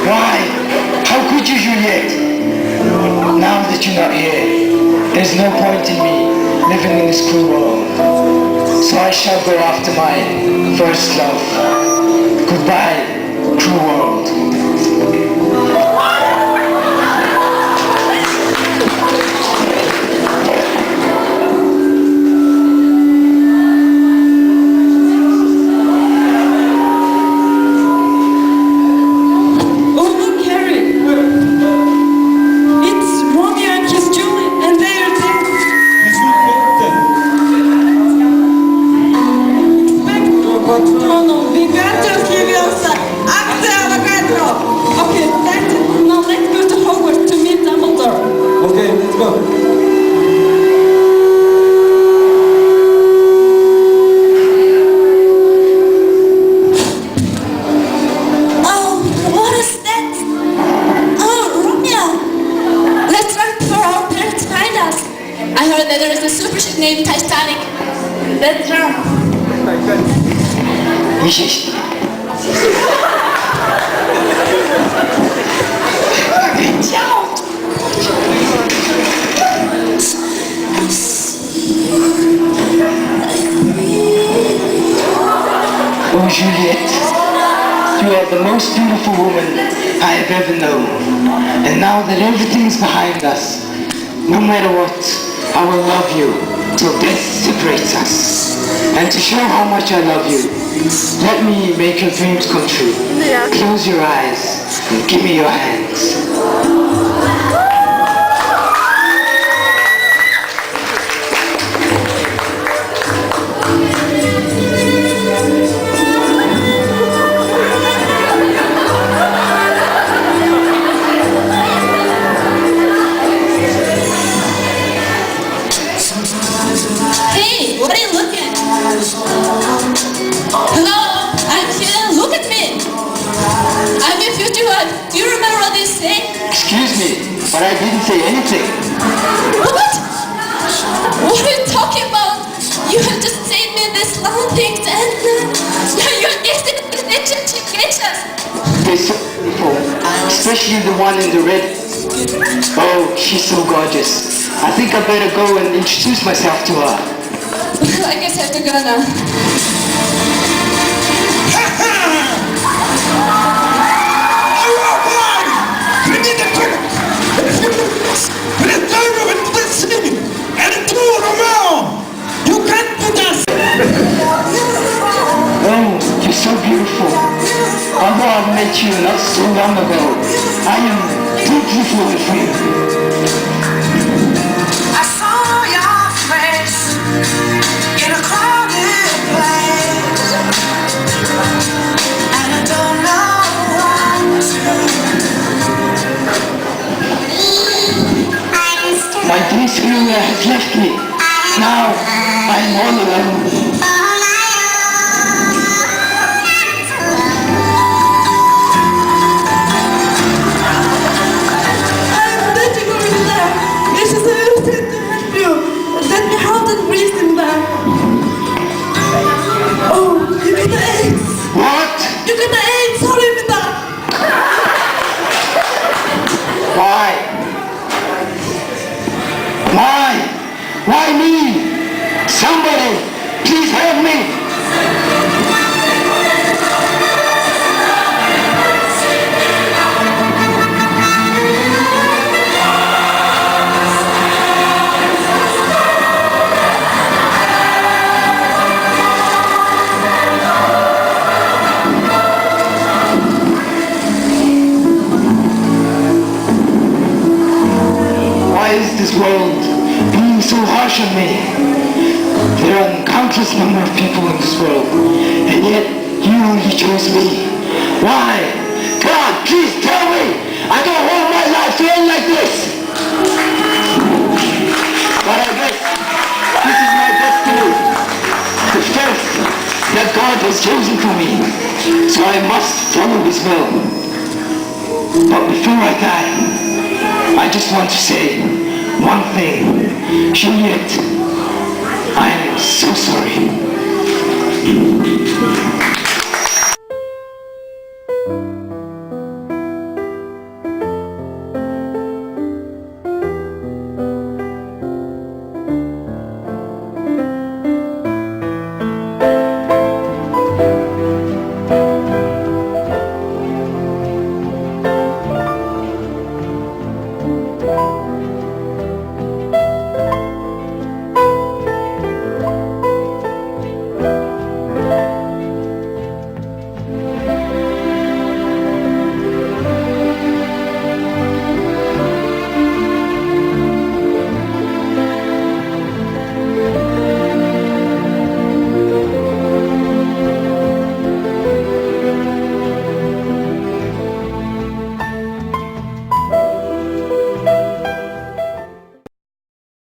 Why? How could you, Juliet? Now that you're not here, there's no point in me living in this cruel world. So I shall go after my first love. Goodbye, cruel world. There is a super ship named Titanic. That's right. Oh, Juliet, you are the most beautiful woman I have ever known. And now that everything is behind us, no matter what, I will love you till death separates us. And to show how much I love you, let me make your dreams come true. Close your eyes and give me your hands. Hey, what are you looking at? Hello, I'm here. Look at me. I'm a future wife. Do you remember what they say? Excuse me, but I didn't say anything. What? What are you talking about? You have just said me this long thing and you're getting the relationship us. They're so beautiful, especially the one in the red. Oh, she's so gorgeous. I think I better go and introduce myself to her. I guess I have to go now. Oh, you're so beautiful. Although I met you not so long ago, I am deeply falling for you. I saw your face in a crowded place, and I don't know what to do. My dear Sylvia has left me. Now I'm all alone. What? Why? Why? Why me? Somebody, please help me. Why is this world being so harsh on me? There are countless number of people in this world, and yet you only chose me. Why? God, please tell me! I don't want my life to end like this! But I guess this is my destiny. The faith that God has chosen for me. So I must follow His will. But before I die, I just want to say one thing. Juliet, I am so sorry.